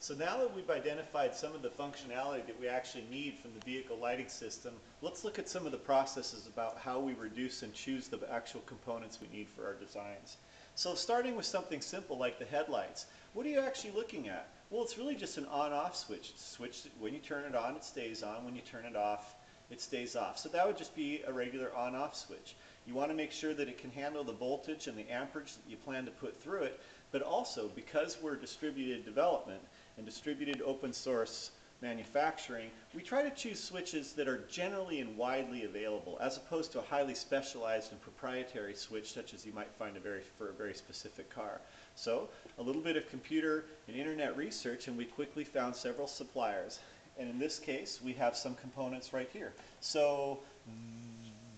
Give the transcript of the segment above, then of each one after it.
So now that we've identified some of the functionality that we actually need from the vehicle lighting system, let's look at some of the processes about how we reduce and choose the actual components we need for our designs. So starting with something simple like the headlights, what are you actually looking at? Well, it's really just an on-off switch. When you turn it on, it stays on. When you turn it off, it stays off. So that would just be a regular on-off switch. You want to make sure that it can handle the voltage and the amperage that you plan to put through it, but also because we're distributed development and distributed open source manufacturing, we try to choose switches that are generally and widely available as opposed to a highly specialized and proprietary switch such as you might find for a very specific car. So a little bit of computer and internet research and we quickly found several suppliers. And in this case we have some components right here. So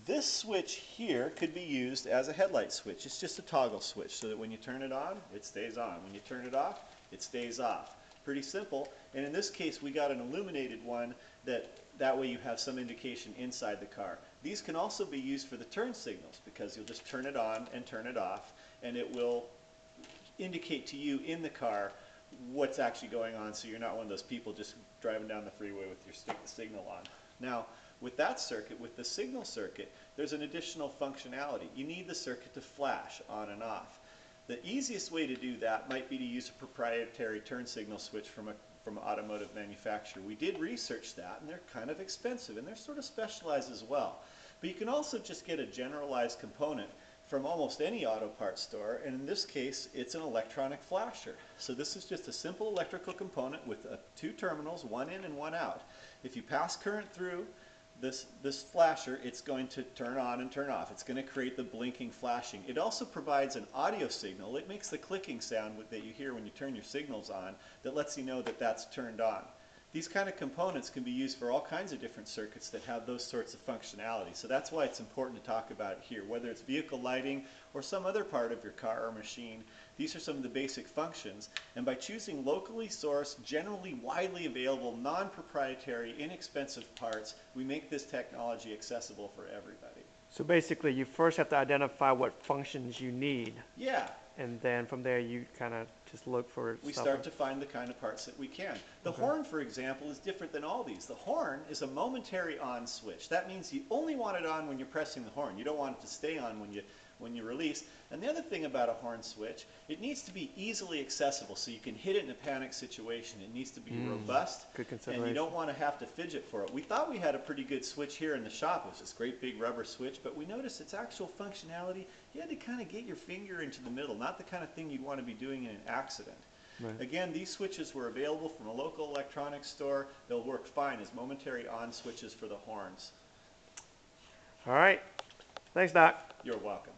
this switch here could be used as a headlight switch. It's just a toggle switch so that when you turn it on, it stays on. When you turn it off, it stays off. Pretty simple. And in this case, we got an illuminated one that way you have some indication inside the car. These can also be used for the turn signals because you'll just turn it on and turn it off and it will indicate to you in the car what's actually going on so you're not one of those people just driving down the freeway with your signal on. Now, with that circuit, with the signal circuit, there's an additional functionality. You need the circuit to flash on and off. The easiest way to do that might be to use a proprietary turn signal switch from an automotive manufacturer. We did research that and they're kind of expensive and they're sort of specialized as well. But you can also just get a generalized component from almost any auto parts store, and in this case it's an electronic flasher. So this is just a simple electrical component with two terminals, one in and one out. If you pass current through this flasher, it's going to turn on and turn off. It's going to create the blinking flashing. It also provides an audio signal. It makes the clicking sound that you hear when you turn your signals on that lets you know that that's turned on. These kind of components can be used for all kinds of different circuits that have those sorts of functionality. So that's why it's important to talk about it here. Whether it's vehicle lighting or some other part of your car or machine, these are some of the basic functions. And by choosing locally sourced, generally widely available, non-proprietary, inexpensive parts, we make this technology accessible for everybody. So basically, you first have to identify what functions you need. Yeah. And then from there, you kind of just look for We start to find the kind of parts that we can. The horn, for example, is different than all these. The horn is a momentary on switch. That means you only want it on when you're pressing the horn. You don't want it to stay on when you release. And the other thing about a horn switch, it needs to be easily accessible so you can hit it in a panic situation. It needs to be robust, and you don't want to have to fidget for it. We thought we had a pretty good switch here in the shop. It was this great big rubber switch, but we noticed its actual functionality, you had to kind of get your finger into the middle, not the kind of thing you'd want to be doing in an accident. Right. Again, these switches were available from a local electronics store. They'll work fine as momentary on switches for the horns. All right. Thanks, Doc. You're welcome.